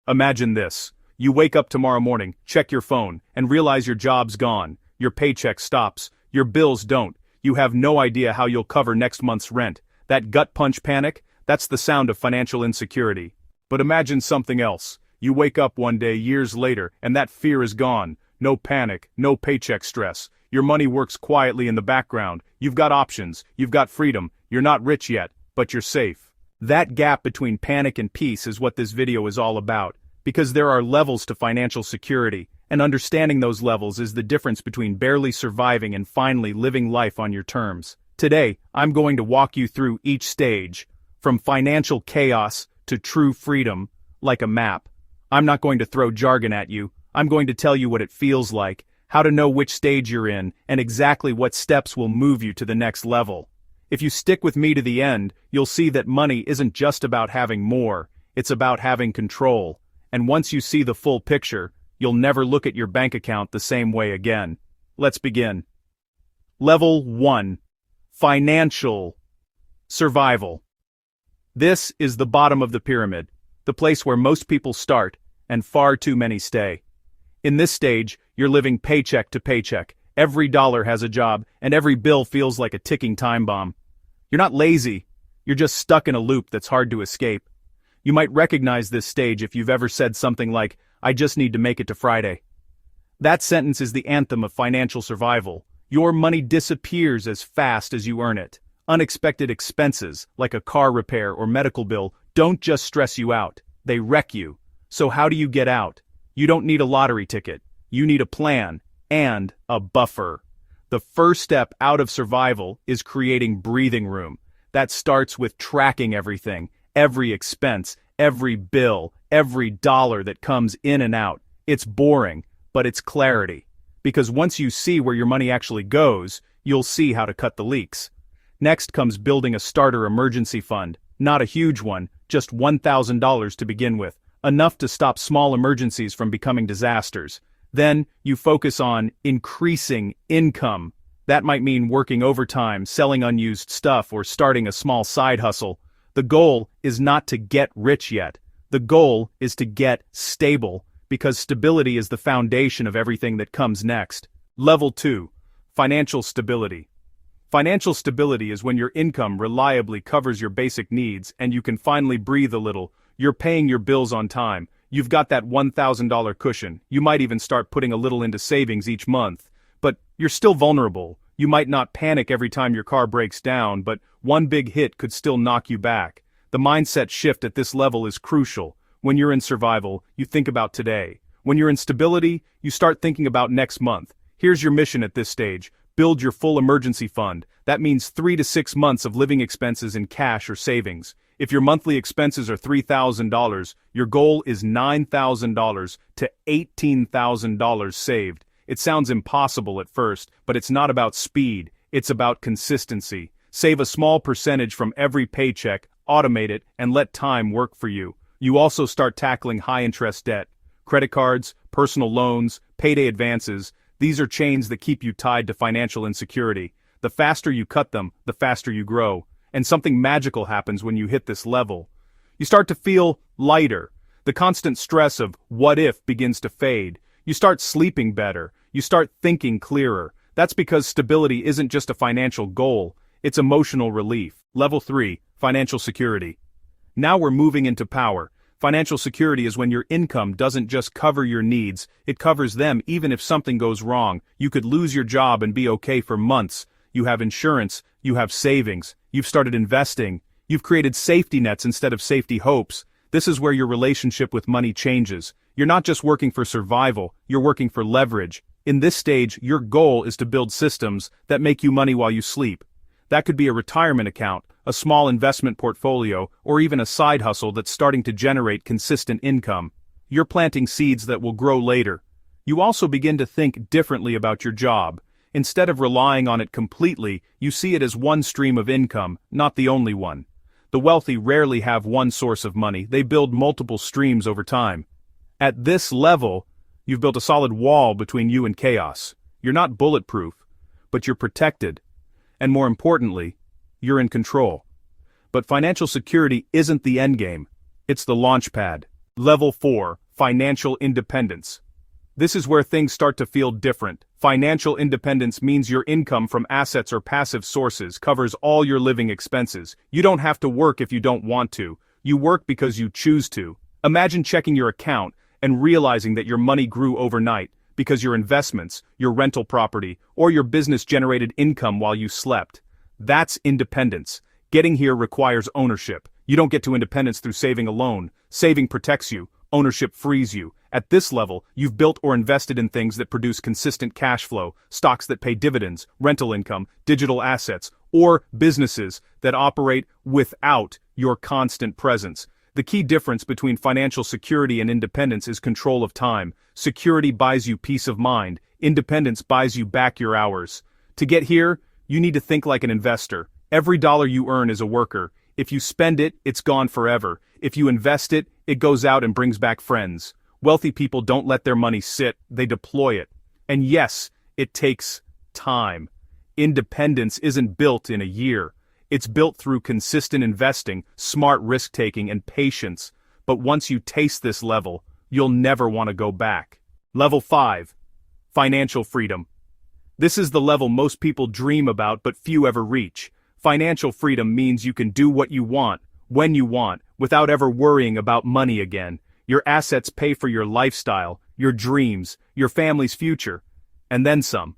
Imagine this. You wake up tomorrow morning, check your phone, and realize your job's gone. Your paycheck stops. Your bills don't. You have no idea how you'll cover next month's rent. That gut punch panic? That's the sound of financial insecurity. But imagine something else. You wake up one day years later, and that fear is gone. No panic, no paycheck stress. Your money works quietly in the background. You've got options. You've got freedom. You're not rich yet, but you're safe. That gap between panic and peace is what this video is all about. Because there are levels to financial security, and understanding those levels is the difference between barely surviving and finally living life on your terms. Today, I'm going to walk you through each stage, from financial chaos to true freedom, like a map. I'm not going to throw jargon at you. I'm going to tell you what it feels like, how to know which stage you're in, and exactly what steps will move you to the next level. If you stick with me to the end, you'll see that money isn't just about having more, it's about having control. And once you see the full picture, you'll never look at your bank account the same way again. Let's begin. Level 1. Financial survival. This is the bottom of the pyramid, the place where most people start, and far too many stay. In this stage, you're living paycheck to paycheck. Every dollar has a job, and every bill feels like a ticking time bomb. You're not lazy, you're just stuck in a loop that's hard to escape. You might recognize this stage if you've ever said something like, "I just need to make it to Friday." That sentence is the anthem of financial survival. Your money disappears as fast as you earn it. Unexpected expenses, like a car repair or medical bill, don't just stress you out, they wreck you. So how do you get out? You don't need a lottery ticket. You need a plan and a buffer. The first step out of survival is creating breathing room. That starts with tracking everything, every expense, every bill, every dollar that comes in and out. It's boring, but it's clarity. Because once you see where your money actually goes, you'll see how to cut the leaks. Next comes building a starter emergency fund. Not a huge one, just $1,000 to begin with, enough to stop small emergencies from becoming disasters. Then, you focus on increasing income. That might mean working overtime, selling unused stuff, or starting a small side hustle. The goal is not to get rich yet. The goal is to get stable, because stability is the foundation of everything that comes next. Level 2. Financial stability. Financial stability is when your income reliably covers your basic needs and you can finally breathe a little. You're paying your bills on time. You've got that $1,000 cushion. You might even start putting a little into savings each month. But you're still vulnerable. You might not panic every time your car breaks down, but one big hit could still knock you back. The mindset shift at this level is crucial. When you're in survival, you think about today. When you're in stability, you start thinking about next month. Here's your mission at this stage. Build your full emergency fund. That means 3 to 6 months of living expenses in cash or savings. If your monthly expenses are $3,000, your goal is $9,000 to $18,000 saved. It sounds impossible at first, but it's not about speed, it's about consistency. Save a small percentage from every paycheck, automate it, and let time work for you. You also start tackling high-interest debt. Credit cards, personal loans, payday advances, these are chains that keep you tied to financial insecurity. The faster you cut them, the faster you grow. And something magical happens when you hit this level. You start to feel lighter. The constant stress of what if begins to fade. You start sleeping better. You start thinking clearer. That's because stability isn't just a financial goal, it's emotional relief. Level 3, financial security. Now we're moving into power. Financial security is when your income doesn't just cover your needs, it covers them even if something goes wrong. You could lose your job and be okay for months. You have insurance, you have savings, you've started investing, you've created safety nets instead of safety hopes. This is where your relationship with money changes. You're not just working for survival, you're working for leverage. In this stage, your goal is to build systems that make you money while you sleep. That could be a retirement account, a small investment portfolio, or even a side hustle that's starting to generate consistent income. You're planting seeds that will grow later. You also begin to think differently about your job. Instead of relying on it completely, you see it as one stream of income, not the only one. The wealthy rarely have one source of money, they build multiple streams over time. At this level, you've built a solid wall between you and chaos. You're not bulletproof, but you're protected. And more importantly, you're in control. But financial security isn't the endgame, it's the launch pad. Level 4, financial independence. This is where things start to feel different. Financial independence means your income from assets or passive sources covers all your living expenses. You don't have to work if you don't want to. You work because you choose to. Imagine checking your account and realizing that your money grew overnight because your investments, your rental property, or your business generated income while you slept. That's independence. Getting here requires ownership. You don't get to independence through saving alone. Saving protects you. Ownership frees you. At this level, you've built or invested in things that produce consistent cash flow, stocks that pay dividends, rental income, digital assets, or businesses that operate without your constant presence. The key difference between financial security and independence is control of time. Security buys you peace of mind. Independence buys you back your hours. To get here, you need to think like an investor. Every dollar you earn is a worker. If you spend it, it's gone forever. If you invest it, it goes out and brings back friends. Wealthy people don't let their money sit, they deploy it. And yes, it takes time. Independence isn't built in a year. It's built through consistent investing, smart risk-taking, and patience. But once you taste this level, you'll never want to go back. Level 5. Financial freedom. This is the level most people dream about but few ever reach. Financial freedom means you can do what you want, when you want, without ever worrying about money again. Your assets pay for your lifestyle, your dreams, your family's future, and then some.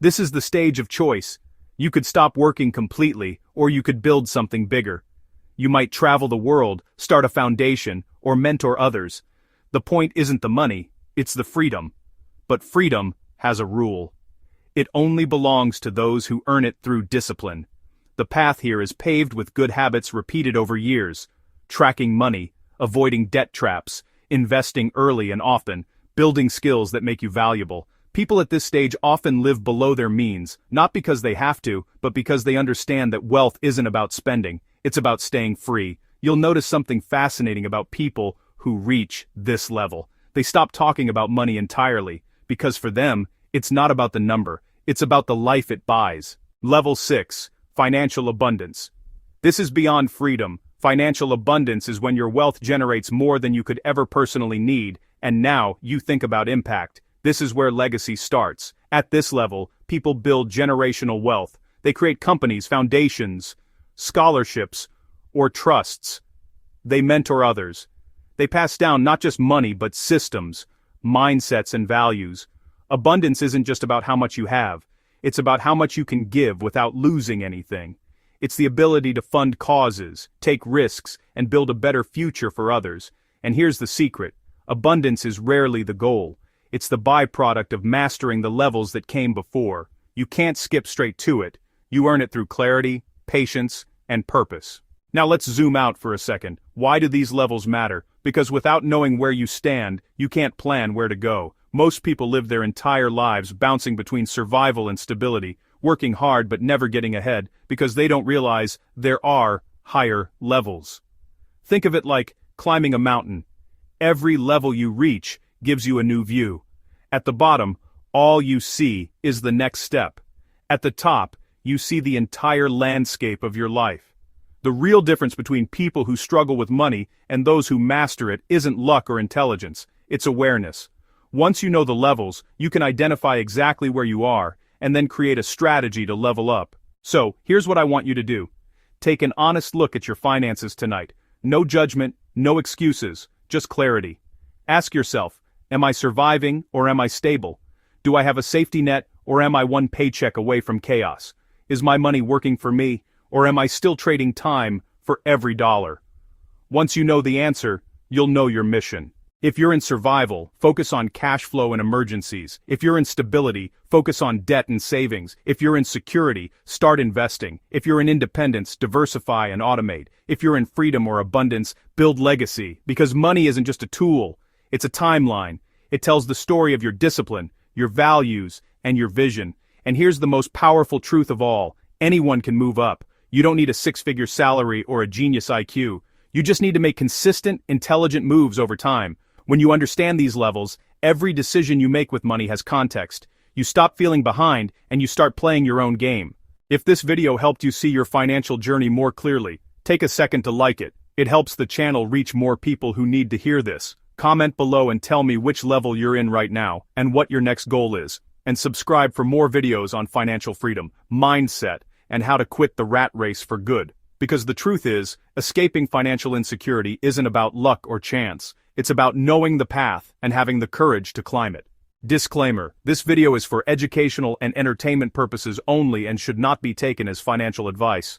This is the stage of choice. You could stop working completely, or you could build something bigger. You might travel the world, start a foundation, or mentor others. The point isn't the money, it's the freedom. But freedom has a rule. It only belongs to those who earn it through discipline. The path here is paved with good habits repeated over years. Tracking money, avoiding debt traps, investing early and often, building skills that make you valuable. People at this stage often live below their means, not because they have to, but because they understand that wealth isn't about spending, it's about staying free. You'll notice something fascinating about people who reach this level. They stop talking about money entirely, because for them, it's not about the number, it's about the life it buys. Level 6, financial abundance. This is beyond freedom. Financial abundance is when your wealth generates more than you could ever personally need, and now you think about impact. This is where legacy starts. At this level, people build generational wealth. They create companies, foundations, scholarships, or trusts. They mentor others. They pass down not just money but systems, mindsets, and values. Abundance isn't just about how much you have. It's about how much you can give without losing anything. It's the ability to fund causes, take risks, and build a better future for others. And here's the secret. Abundance is rarely the goal. It's the byproduct of mastering the levels that came before. You can't skip straight to it. You earn it through clarity, patience, and purpose. Now let's zoom out for a second. Why do these levels matter? Because without knowing where you stand, you can't plan where to go. Most people live their entire lives bouncing between survival and stability, working hard but never getting ahead, because they don't realize there are higher levels. Think of it like climbing a mountain. Every level you reach gives you a new view. At the bottom, all you see is the next step. At the top, you see the entire landscape of your life. The real difference between people who struggle with money and those who master it isn't luck or intelligence, it's awareness. Once you know the levels, you can identify exactly where you are, and then create a strategy to level up. So, here's what I want you to do. Take an honest look at your finances tonight. No judgment, no excuses, just clarity. Ask yourself, am I surviving or am I stable? Do I have a safety net or am I one paycheck away from chaos? Is my money working for me or am I still trading time for every dollar? Once you know the answer, you'll know your mission. If you're in survival, focus on cash flow and emergencies. If you're in stability, focus on debt and savings. If you're in security, start investing. If you're in independence, diversify and automate. If you're in freedom or abundance, build legacy. Because money isn't just a tool, it's a timeline. It tells the story of your discipline, your values, and your vision. And here's the most powerful truth of all. Anyone can move up. You don't need a six-figure salary or a genius IQ. You just need to make consistent, intelligent moves over time. When you understand these levels, every decision you make with money has context. You stop feeling behind and you start playing your own game. If this video helped you see your financial journey more clearly, take a second to like it. It helps the channel reach more people who need to hear this. Comment below and tell me which level you're in right now and what your next goal is. And subscribe for more videos on financial freedom, mindset, and how to quit the rat race for good. Because the truth is, escaping financial insecurity isn't about luck or chance. It's about knowing the path and having the courage to climb it. Disclaimer: this video is for educational and entertainment purposes only and should not be taken as financial advice.